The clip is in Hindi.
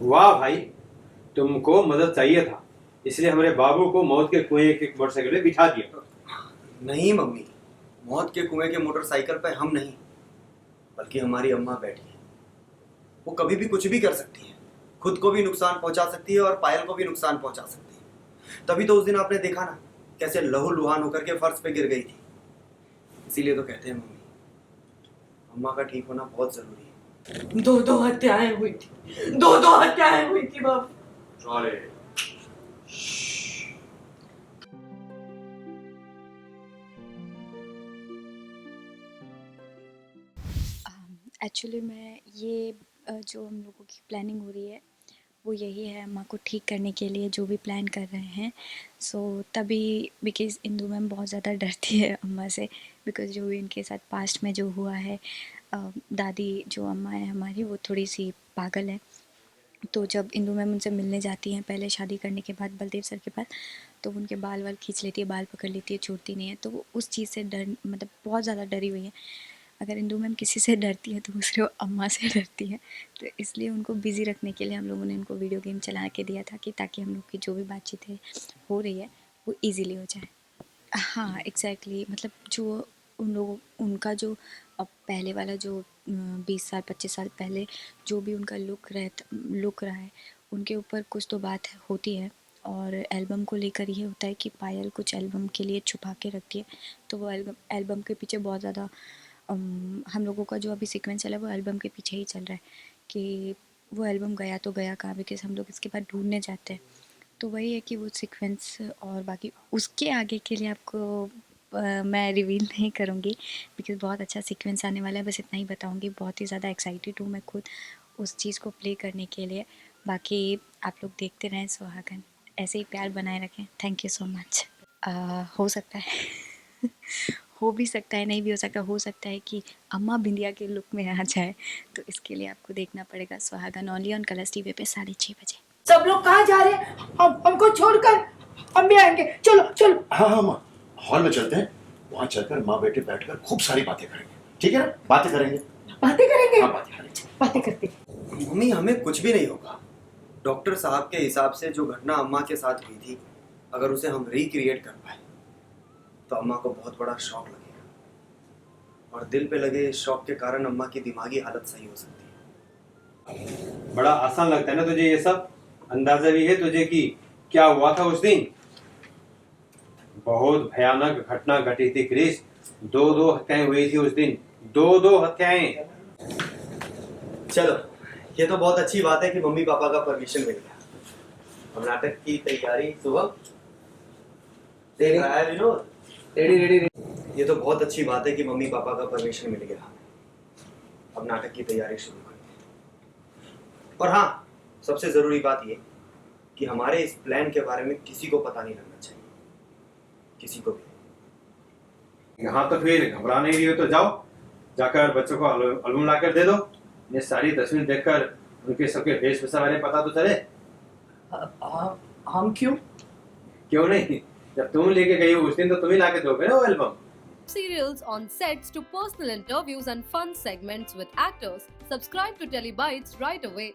वाह भाई, तुमको मदद चाहिए था, इसलिए हमारे बाबू को मौत के कुएं के मोटरसाइकिल में बिठा दिया। नहीं मम्मी, मौत के कुएं के मोटरसाइकिल पे हम नहीं, बल्कि हमारी अम्मा बैठी है। वो कभी भी कुछ भी कर सकती है, खुद को भी नुकसान पहुंचा सकती है और पायल को भी नुकसान पहुंचा सकती है। तभी तो उस दिन आपने देखा ना कैसे लहूलुहान होकर के फर्श पे गिर गई थी। इसीलिए तो कहते हैं मम्मी, अम्मा का ठीक होना बहुत जरूरी है। दो हत्याएं हुई थी, दो हत्याएं हुई थी बाबू। अरे एक्चुअली मैं ये जो हम लोगों की प्लानिंग हो रही है वो यही है, अम्मा को ठीक करने के लिए जो भी प्लान कर रहे हैं। सो तभी बिकॉज़ इंदु मैम बहुत ज़्यादा डरती है अम्मा से, बिकॉज़ जो भी इनके साथ पास्ट में जो हुआ है, दादी जो अम्मा है हमारी वो थोड़ी सी पागल है। तो जब इंदु मैम उनसे मिलने जाती हैं पहले शादी करने के बाद बलदेव सर के पास, तो उनके बाल वाल खींच लेती है, बाल पकड़ लेती है, छोड़ती नहीं है। तो वो उस चीज़ से डर मतलब बहुत ज़्यादा डरी हुई है। अगर इंदु मैम किसी से डरती है तो वो सिर्फ अम्मा से डरती है। तो इसलिए उनको बिज़ी रखने के लिए हम लोगों ने उनको वीडियो गेम चला के दिया था कि ताकि हम लोग की जो भी बातचीत है हो रही है वो ईज़िली हो जाए। हाँ एग्जैक्टली, मतलब जो उन लोगों उनका जो अब पहले वाला जो 20 साल 25 साल पहले जो भी उनका लुक रहा है, उनके ऊपर कुछ तो बात होती है। और एल्बम को लेकर ये होता है कि पायल कुछ एल्बम के लिए छुपा के रखती है। तो वो एल्बम के पीछे बहुत ज़्यादा हम लोगों का जो अभी सीक्वेंस चला है वो एल्बम के पीछे ही चल रहा है कि वो एल्बम गया तो गया कहाँ, बिकॉज़ हम लोग इसके बाद ढूंढने जाते हैं। तो वही है कि वो सीक्वेंस और बाकी उसके आगे के लिए आपको मैं रिवील नहीं करूँगी, बिकॉज़ बहुत अच्छा सीक्वेंस आने वाला है। बस इतना ही बताऊँगी, बहुत ही ज़्यादा एक्साइटेड हूँ मैं खुद उस चीज़ को प्ले करने के लिए। बाकी आप लोग देखते रहें सुहागन, ऐसे ही प्यार बनाए रखें। Thank you so much. हो सकता है हो भी सकता है, नहीं भी हो सकता है कि अम्मा बिंदिया के लुक में आ जाए। तो इसके लिए आपको देखना पड़ेगा सुहागन ओनली ऑन कलर्स टीवी पे 6:30 बजे। सब लोग कहाँ जा रहे हैं? हमको छोड़कर हम भी आएंगे। चलो चलो। हाँ माँ, हॉल में चलते हैं, वहां चलकर माँ बेटे बैठकर खूब सारी बातें करेंगे। ठीक है ना? बातें करेंगे। बातें करेंगे। हाँ बातें करेंगे। बातें करते। मम्मी हमें कुछ भी नहीं होगा। डॉक्टर साहब के हिसाब से जो घटना अम्मा के साथ हुई थी, अगर उसे हम रिक्रिएट कर पाए तो अम्मा को बहुत बड़ा शॉक लगेगा, और दिल पे लगे इस शॉक के कारण अम्मा की दिमागी हालत सही हो सकती है। बड़ा आसान लगता है ना तुझे ये सब? अंदाजा भी है तुझे कि क्या हुआ था उस दिन? बहुत भयानक घटना घटी थी क्रिस। 2 हत्याएं हुई थी उस दिन, 2 हत्याएं। चलो, ये तो बहुत अच्छी बात है कि मम्मी पापा का परमिशन मिल गया। अब नाटक की तैयारी सुबह देख रहा है विनोद? रेडी। ये तो बहुत अच्छी बात है कि मम्मी पापा का परमिशन मिल गया। अब नाटक की तैयारी शुरू करते हैं। और हाँ, सबसे जरूरी बात ये कि हमारे इस प्लान के बारे में किसी को पता नहीं लगना चाहिए, किसी को भी। यहाँ तो फिर घबरा नहीं रही हो तो जाओ, जाकर बच्चों को एल्बम लाकर दे दो। ये सारी तस्वीर देखकर उनके सबके वेशभूषा बारे में पता तो चले। हम क्यों नहीं, जब तुम लेके गई हो उस दिन तो तुम ही लाके दोगे ना वो album. Serials on sets to personal interviews and fun segments with actors. Subscribe to Telebytes right away.